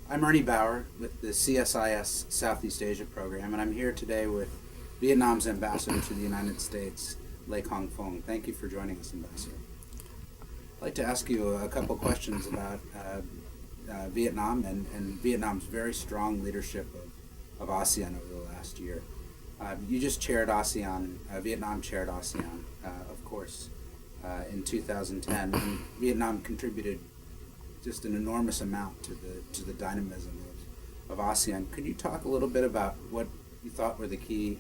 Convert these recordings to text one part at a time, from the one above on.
I'm Ernie Bauer with the CSIS Southeast Asia program, and I'm here today with Vietnam's ambassador to the United States, Phung. Thank you for joining us, Ambassador. I'd like to ask you a couple questions about Vietnam and Vietnam's very strong leadership of ASEAN over the last year. You just chaired ASEAN, Vietnam chaired ASEAN, of course, in 2010, and Vietnam contributed just an enormous amount to the dynamism of ASEAN. Could you talk a little bit about what you thought were the key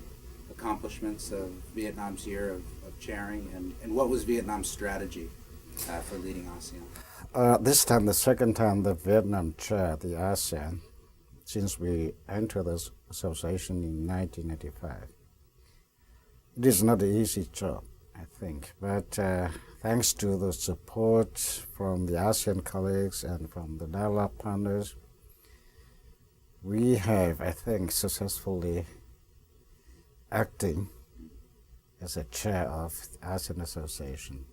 accomplishments of Vietnam's year of chairing, and what was Vietnam's strategy for leading ASEAN? This time, the second time that Vietnam chaired the ASEAN since we entered the association in 1995. It is not an easy job, I think, but thanks to the support from the ASEAN colleagues and from the dialogue partners, we have, I think, successfully acting as a chair of the ASEAN Association.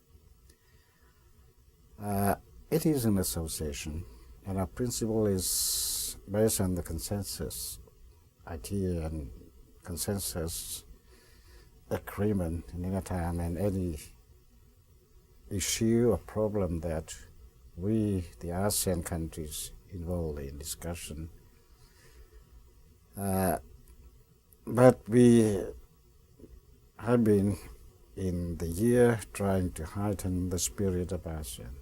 It is an association, and our principle is based on the consensus idea and consensus agreement in any time and any issue or problem that we, the ASEAN countries, involved in discussion. But we have been in the year trying to heighten the spirit of ASEAN.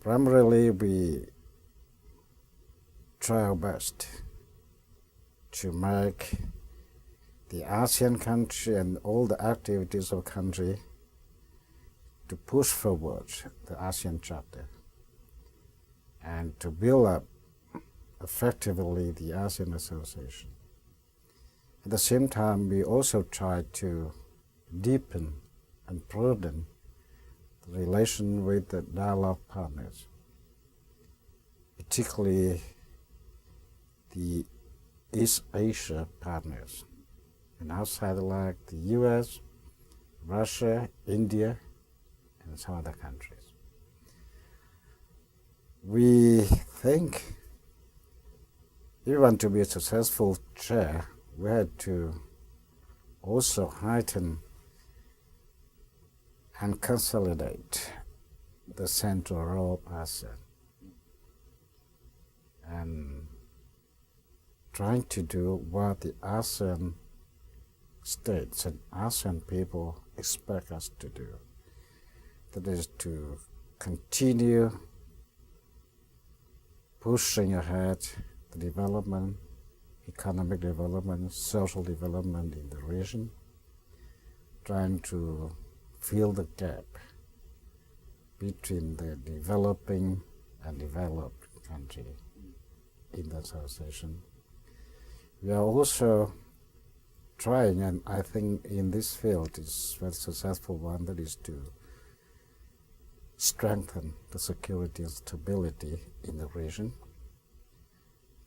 Primarily, we try our best to make the ASEAN country and all the activities of country to push forward the ASEAN Charter and to build up effectively the ASEAN Association. At the same time, we also try to deepen and broaden the relation with the dialogue partners, particularly the East Asia partners, and outside like the US, Russia, India, and some other countries. We think even to be a successful chair, we had to also heighten and consolidate the central role of ASEAN and trying to do what the ASEAN states and ASEAN people expect us to do. That is to continue pushing ahead the development, economic development, social development in the region, trying to fill the gap between the developing and developed country in the association. We are also trying, and I think in this field is a very successful one, that is to strengthen the security and stability in the region,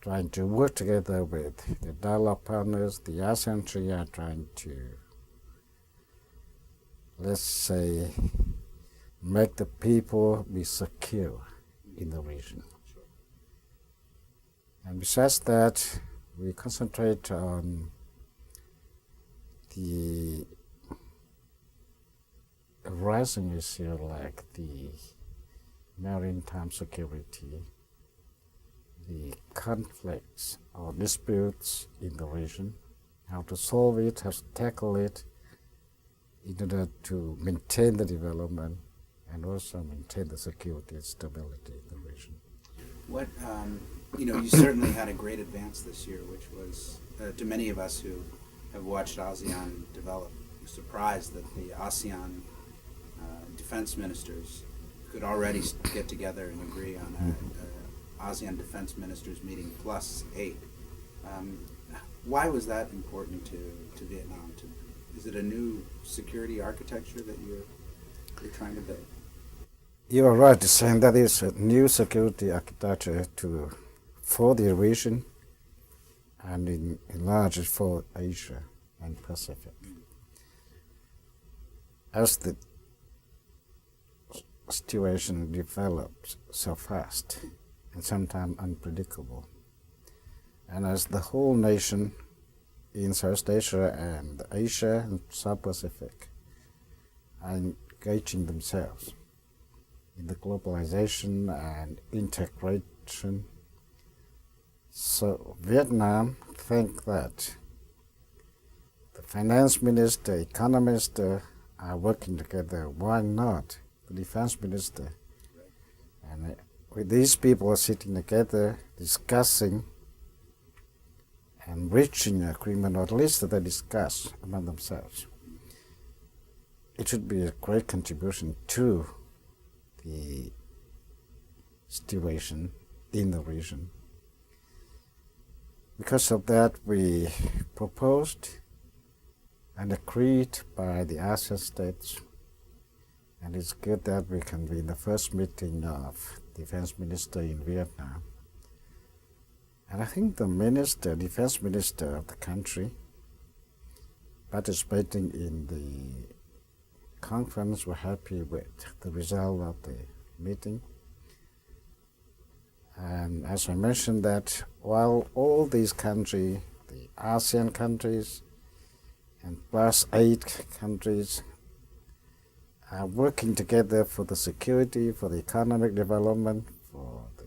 trying to work together with the dialogue partners. The ASEAN countries are trying to, let's say, make the people be secure in the region. And besides that, we concentrate on the rising issue like the maritime security, the conflicts or disputes in the region, how to solve it, how to tackle it in order to maintain the development and also maintain the security and stability in the region. What you certainly had a great advance this year, which was to many of us who have watched ASEAN develop, surprised that the ASEAN defense ministers could already get together and agree on a ASEAN defense ministers meeting +8. Why was that important to Vietnam? Is it a new security architecture that you're trying to build? You are right in saying that is a new security architecture for the region and in large for Asia and Pacific. As the situation developed so fast and sometimes unpredictable. And as the whole nation in South Asia and Asia and South Pacific are engaging themselves in the globalization and integration. So Vietnam think that the finance minister, economist are working together. Why not the defense minister? And with these people sitting together, discussing and reaching an agreement, or at least they discuss among themselves, it should be a great contribution to the situation in the region. Because of that, we proposed and agreed by the ASEAN states, and it's good that we can be in the first meeting of defense minister in Vietnam. And I think the defense minister of the country participating in the conference were happy with the result of the meeting. And as I mentioned that while all these countries, the ASEAN countries and plus 8 countries are working together for the security, for the economic development, for the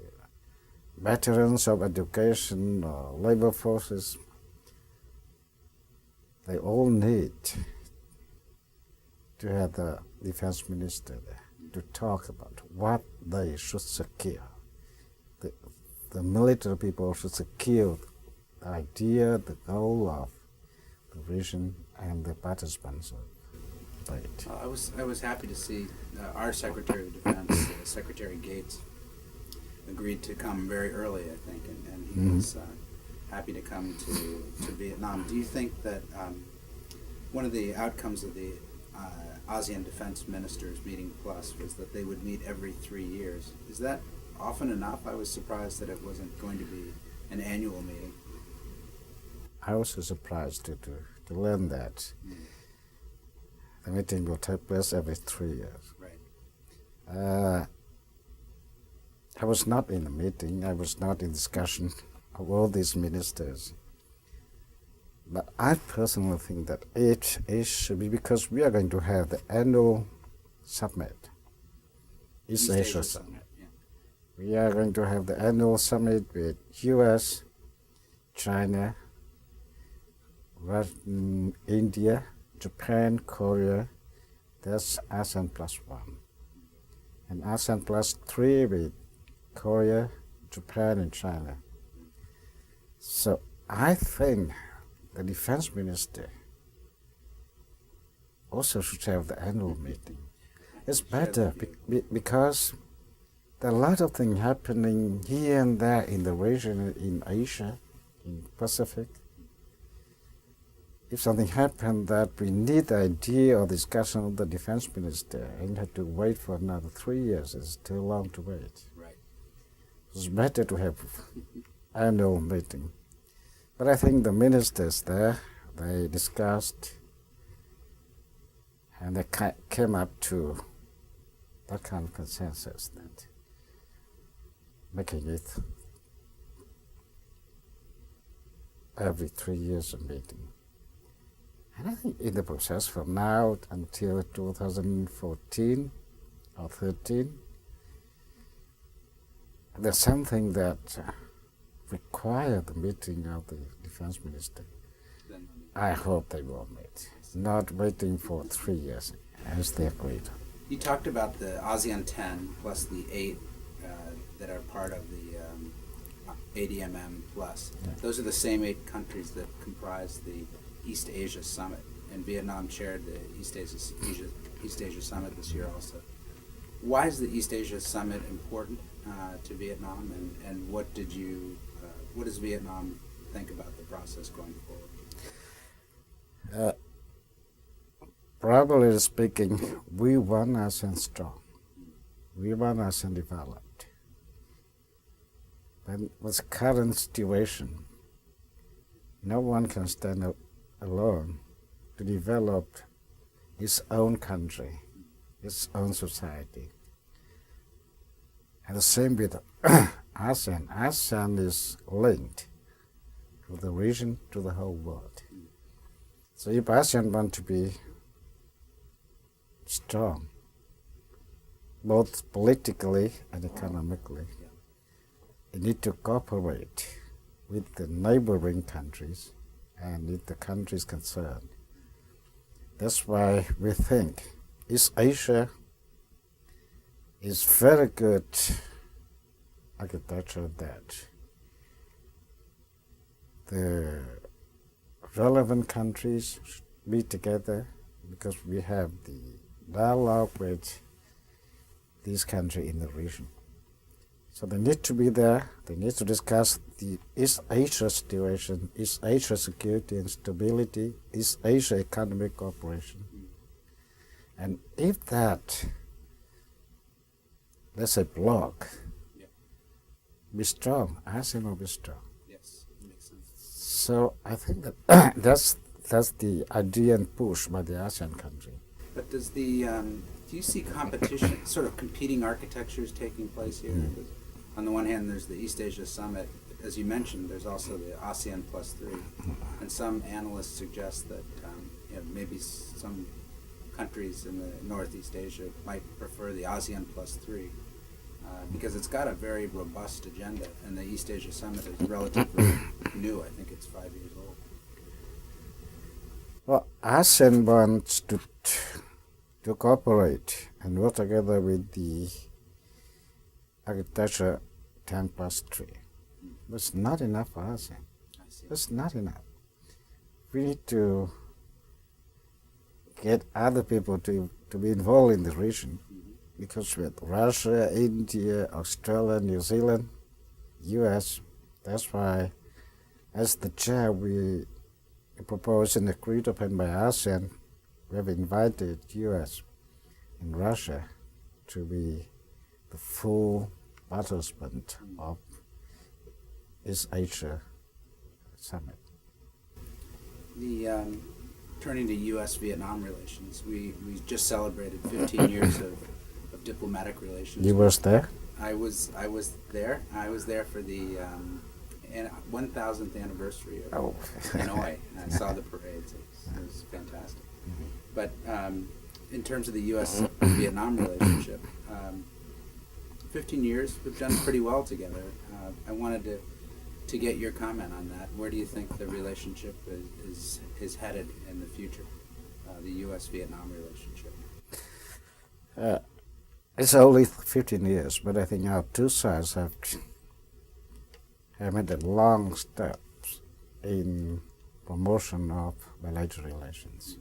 veterans of education or labor forces, they all need to have the defense minister there to talk about what they should secure. The military people should secure the idea, the goal of the vision, and the participants of it. I was happy to see our Secretary of Defense, Secretary Gates, agreed to come very early, I think, and he was happy to come to Vietnam. Do you think that one of the outcomes of the ASEAN Defense Ministers meeting plus was that they would meet every 3 years? Is that often enough? I was surprised that it wasn't going to be an annual meeting. I was surprised to learn that the meeting will take place every 3 years. Right. I was not in the meeting. I was not in discussion of all these ministers. But I personally think that it should be, because we are going to have the annual summit, East Asia Summit. Yeah. We are going to have the annual summit with US, China, India, Japan, Korea. That's ASEAN plus 1. And ASEAN plus 3 with Korea, Japan, and China. So I think the defense minister also should have the annual meeting. It's better because there are a lot of things happening here and there in the region, in Asia, in Pacific. If something happened that we need the idea or discussion of the defense minister and have to wait for another 3 years, it's too long to wait. Right. It's better to have annual meeting. But I think the ministers there, they discussed and they came up to that kind of consensus that making it every 3 years a meeting. And I think in the process from now until 2014 or 13, there's something that require the meeting of the defense minister. I hope they will meet, not waiting for 3 years as they agreed. You talked about the ASEAN 10 plus the 8 that are part of the ADMM plus. Yeah. Those are the same 8 countries that comprise the East Asia Summit, and Vietnam chaired the East Asia Summit this year also. Why is the East Asia Summit important to Vietnam, and what does Vietnam think about the process going forward? Probably speaking, we want ASEAN strong. We want ASEAN developed. But with the current situation, no one can stand alone to develop its own country, its own society. And the same with ASEAN. ASEAN is linked to the region, to the whole world. So if ASEAN want to be strong, both politically and economically, it need to cooperate with the neighboring countries and with the countries concerned. That's why we think East Asia is very good architecture that the relevant countries should be together because we have the dialogue with this country in the region. So they need to be there. They need to discuss the East Asia situation, East Asia security and stability, East Asia economic cooperation. And if that, let's say, bloc, be strong, ASEAN will be strong. Yes, it makes sense. So I think that that's the idea and push by the ASEAN country. But does the do you see competition, sort of competing architectures taking place here? On the one hand, there's the East Asia Summit. As you mentioned, there's also the ASEAN Plus 3. And some analysts suggest that maybe some countries in the Northeast Asia might prefer the ASEAN Plus 3 because it's got a very robust agenda, and the East Asia Summit is relatively new. I think it's 5 years old. Well, ASEAN wants to cooperate and work together with the architecture 10 plus 3. That's not enough for ASEAN. That's not enough. We need to get other people to be involved in the region because with Russia, India, Australia, New Zealand, US, that's why as the chair we propose and agreed upon by ASEAN, we have invited US and Russia to be the full participant of East Asia Summit. The turning to U.S.-Vietnam relations, we just celebrated 15 years of diplomatic relations. You was there? I was there. I was there for the 1,000th anniversary of Hanoi. I saw the parades. It was fantastic. But in terms of the U.S.-Vietnam relationship, 15 years, we've done pretty well together. I wanted to get your comment on that. Where do you think the relationship is headed in the future, the U.S.-Vietnam relationship? It's only 15 years, but I think our two sides have made a long steps in promotion of bilateral relations.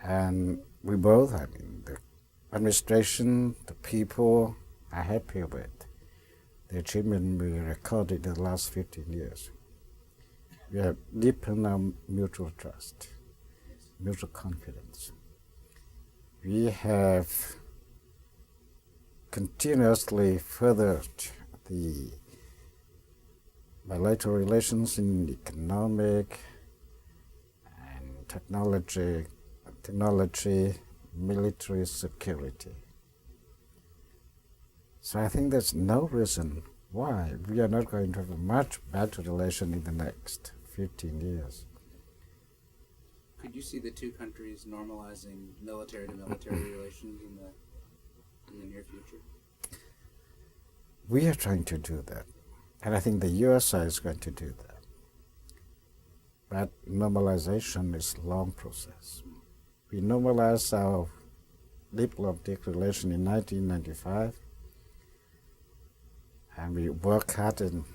And we both, the administration, the people are happy with the achievement we recorded in the last 15 years. We have deepened our mutual trust, mutual confidence. We have continuously furthered the bilateral relations in economic and technology, military security. So I think there's no reason why we are not going to have a much better relation in the next 15 years. Could you see the two countries normalizing military-to-military relations in the near future? We are trying to do that, and I think the USA is going to do that. But normalization is a long process. We normalized our diplomatic relation in 1995, and we work hard and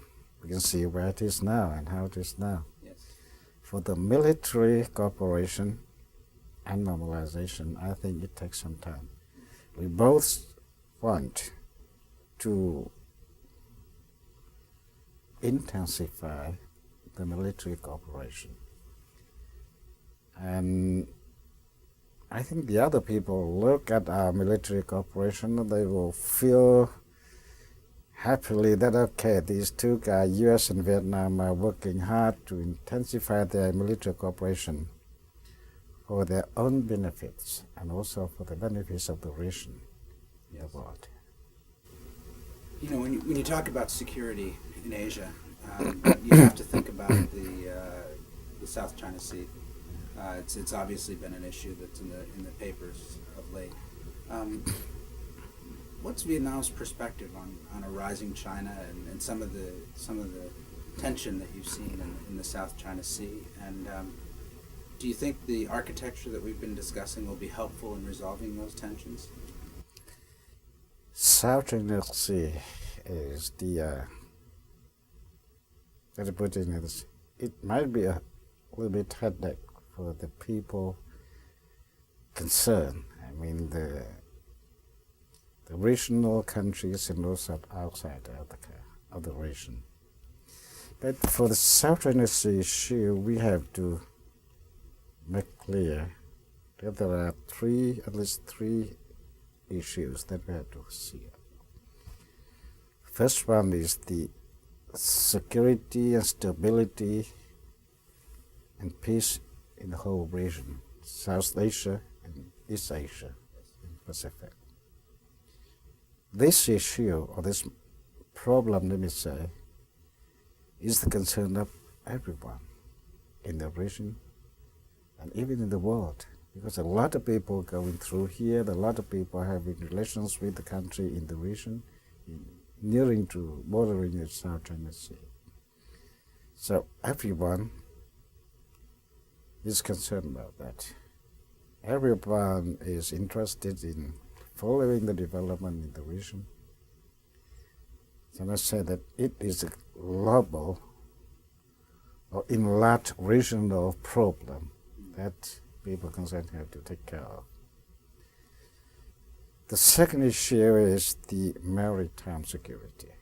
we can see where it is now and how it is now. Yes. For the military cooperation and normalization, I think it takes some time. We both want to intensify the military cooperation. And I think the other people look at our military cooperation, they will feel happily that, okay, these two guys, US and Vietnam, are working hard to intensify their military cooperation for their own benefits and also for the benefits of the region, the world. When you talk about security in Asia, you have to think about the South China Sea. It's obviously been an issue that's in the papers of late. Um, what's Vietnam's perspective on a rising China and some of the tension that you've seen in the South China Sea? And do you think the architecture that we've been discussing will be helpful in resolving those tensions? South China Sea is let me put it in this, it might be a little bit headache for the people concerned. I mean, the regional countries and also outside of the region. But for the South China Sea issue, we have to make clear that there are at least three issues that we have to see. First one is the security and stability and peace in the whole region, South Asia and East Asia and Pacific. This issue, or this problem, let me say, is the concern of everyone in the region and even in the world, because a lot of people going through here, a lot of people having relations with the country in the region, bordering the South China Sea. So everyone is concerned about that. Everyone is interested in following the development in the region. So I say that it is a global or enlarged regional problem that people concerned have to take care of. The second issue is the maritime security.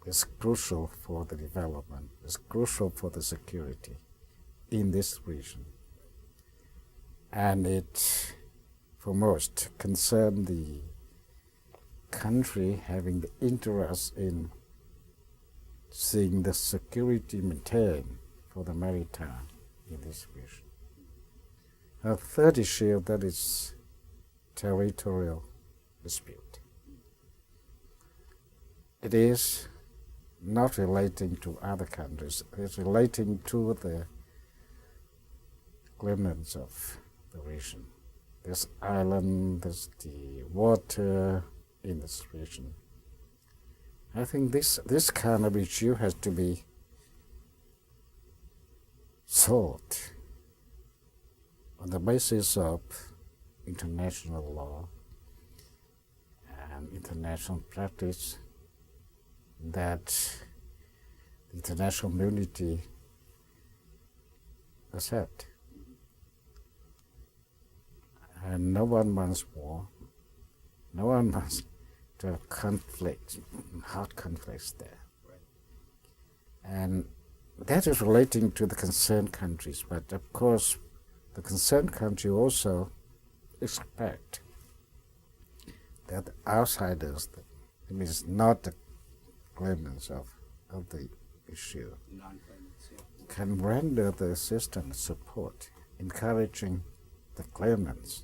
It's crucial for the development. It's crucial for the security in this region. And it, for most, concerns the country having the interest in seeing the security maintained for the maritime in this region. A third issue, that is territorial dispute. It is not relating to other countries, it's relating to the claimants of the region. This island, there's the water in this region. I think this kind of issue has to be solved on the basis of international law and international practice that the international community accept. And no one wants war. No one wants to have conflict, hard conflicts there. Right. And that is relating to the concerned countries, but of course the concerned country also expect that the outsiders, that it means not the claimants of the issue, can render the assistance support, encouraging the claimants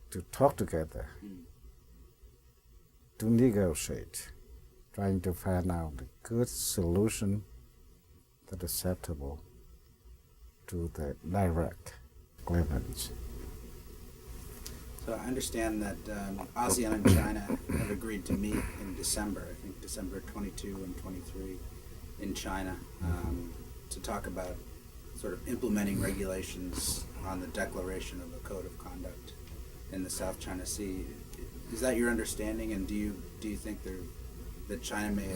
to talk together, to negotiate, trying to find out a good solution that is acceptable to the direct claimants. So I understand that ASEAN and China have agreed to meet in December, I think December 22 and 23 in China, to talk about sort of implementing regulations on the declaration of a code of conduct in the South China Sea. Is that your understanding, and do you think that China may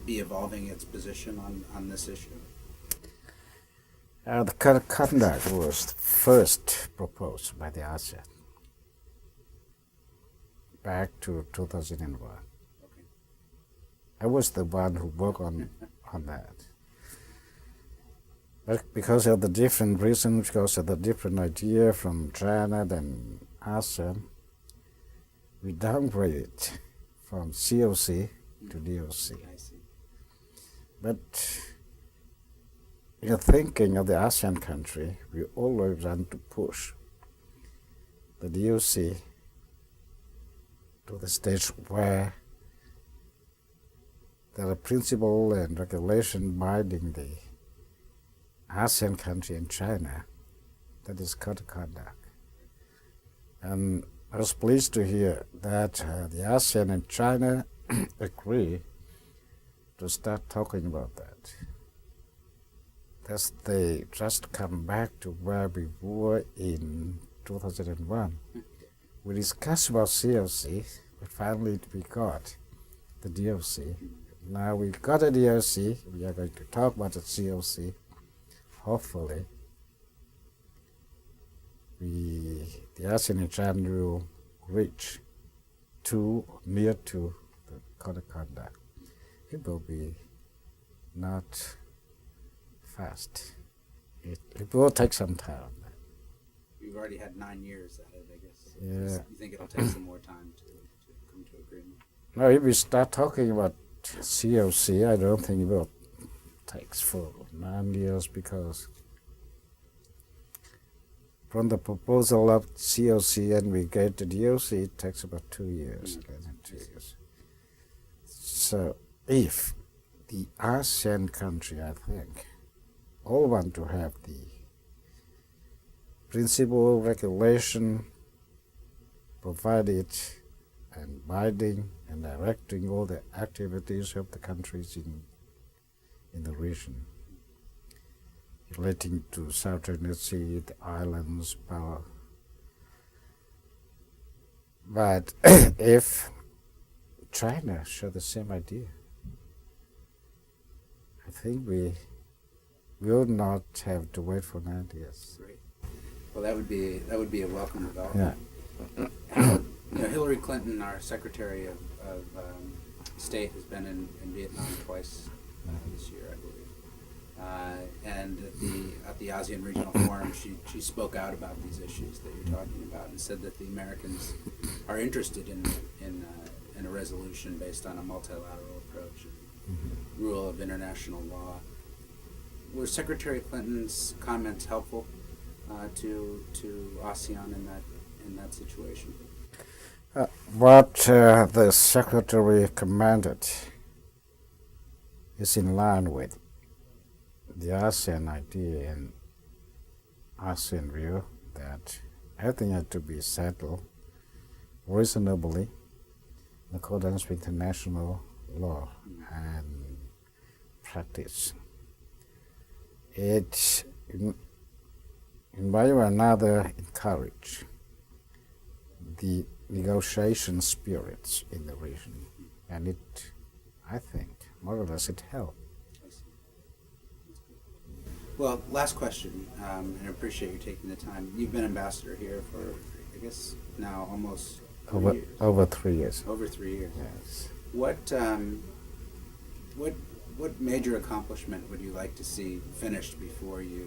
be evolving its position on this issue? The code of conduct was first proposed by the ASEAN back to 2001. Okay. I was the one who worked on that. But because of the different reasons, because of the different idea from China and ASEAN, we downgraded it from COC to DOC. I see. But in the thinking of the ASEAN country, we always want to push the DOC to the stage where there are principle and regulation binding the ASEAN country and China, that is code of conduct. And I was pleased to hear that the ASEAN and China agree to start talking about that. Thus, they just come back to where we were in 2001. We discussed about COC, but finally we got the DOC. Now we got a DOC, we are going to talk about the COC. Hopefully, the ASEAN and China will reach near to the code of conduct. It will be not fast. It will take some time. You've already had 9 years at it, I guess. Yeah. You think it'll take some more time to come to agreement? Now, if we start talking about COC, I don't think it will take for 9 years, because from the proposal of COC and we get the DOC, it takes about 2 years, less than 2 years. So if the ASEAN country, I think, all want to have the principle, regulation provided and binding and directing all the activities of the countries in the region, relating to South China Sea, the islands, power. But if China show the same idea, I think we will not have to wait for 9 years. Great. Well, that would be a welcome development. Yeah. Hillary Clinton, our Secretary of State, has been in Vietnam twice this year, I believe. And at the ASEAN Regional Forum, she spoke out about these issues that you're talking about, and said that the Americans are interested in a resolution based on a multilateral approach, rule of international law. Were Secretary Clinton's comments helpful to ASEAN in that situation? What the Secretary commanded is in line with the ASEAN idea and ASEAN view that everything had to be settled reasonably in accordance with international law and practice. It, in one way or another, encourage the negotiation spirits in the region, and it, I think, more or less it helped. Well, last question, and I appreciate you taking the time. You've been ambassador here for, I guess, now almost 3 years. Over 3 years. Over 3 years. Yes. What major accomplishment would you like to see finished before you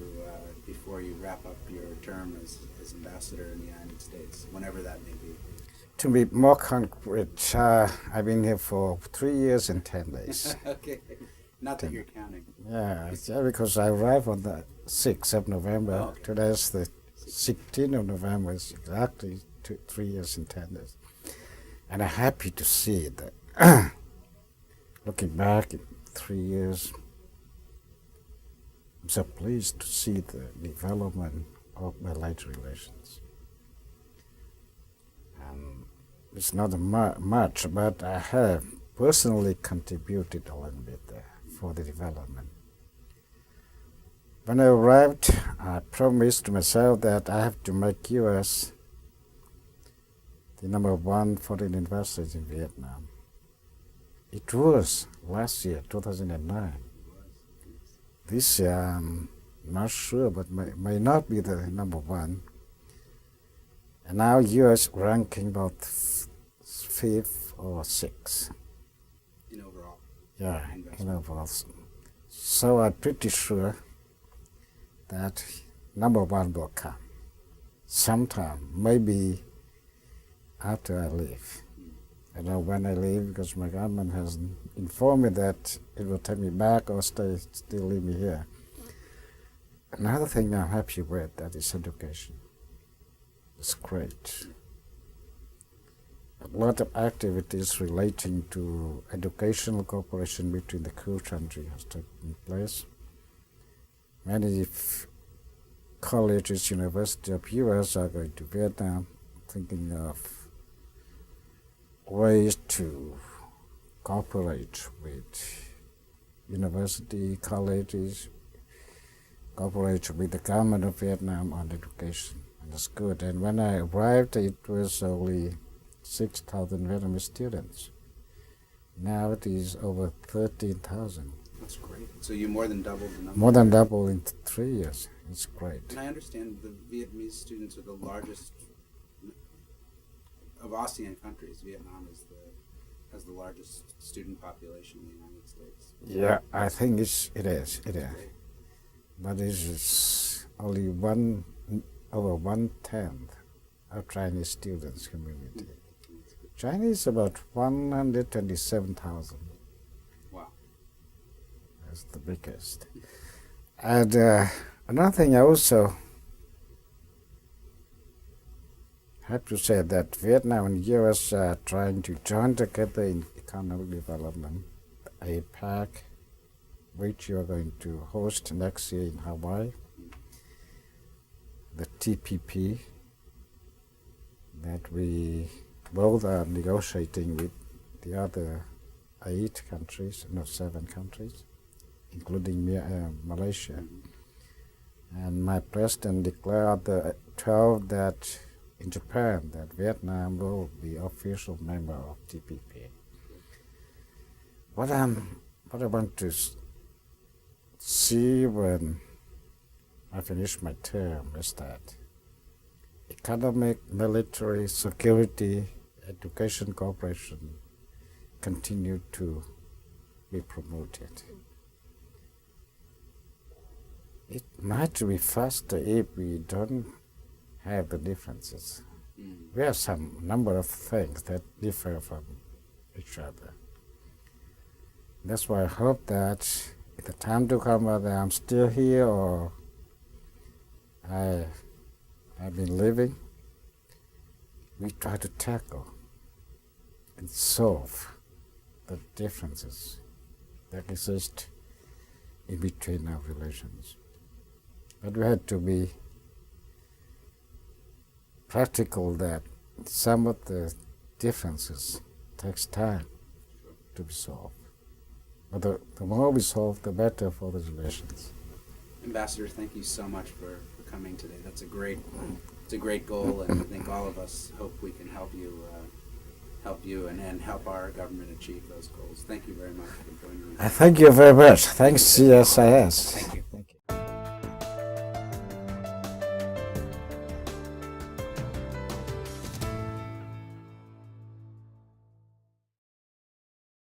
wrap up your term as ambassador in the United States, whenever that may be? To be more concrete, I've been here for 3 years and 10 days. Okay, not that you're counting. Yeah, because I arrived on the 6th of November. Oh, okay. Today is the 16th of November. It's exactly 3 years and 10 days. And I'm happy to see that, looking back at 3 years, I'm so pleased to see the development of bilateral relations. It's not much, but I have personally contributed a little bit there for the development. When I arrived, I promised to myself that I have to make U.S. the number one foreign investors in Vietnam. It was last year, 2009. This year, I'm not sure, but may not be the number one. And now U.S. ranking about 5th or 6th. In overall? Yeah, in overall. So I'm pretty sure that number one will come sometime, maybe after I leave. I don't know when I leave, because my government has informed me that it will take me back or still leave me here. Another thing I'm happy with, that is education. It's great. a lot of activities relating to educational cooperation between the two countries has taken place. Many colleges, universities of U.S. are going to Vietnam, thinking of ways to cooperate with university, colleges, cooperate with the government of Vietnam on education. And it's good. And when I arrived, it was only 6,000 Vietnamese students. Now it is over 13,000. That's great. So you more than doubled the number. More than double in 3 years. It's great. And I understand the Vietnamese students are the largest of ASEAN countries. Vietnam has the largest student population in the United States. Yeah, I think it is. But it is only over 1/10 of Chinese students community. Chinese about 127,000. Wow. That's the biggest. And another thing I also have to say that Vietnam and US are trying to join together in economic development. APEC, which you are going to host next year in Hawaii. The TPP, that we both are negotiating with the other 8 countries, no 7 countries, including Malaysia. And my president declared the 12th that in Japan that Vietnam will be official member of TPP. What I want to see when I finish my term is that economic, military, security, education cooperation continue to be promoted. It might be faster if we don't have the differences. We have some number of things that differ from each other. That's why I hope that if the time to come whether I'm still here or I've been living, we try to tackle and solve the differences that exist in between our relations. But we had to be practical that some of the differences takes time to be solved. But the more we solve, the better for the relations. Ambassador, thank you so much for coming today. It's a great goal, and I think all of us hope we can help you and help our government achieve those goals. Thank you very much for joining me. Thank you very much. Thanks, CSIS. Thank you.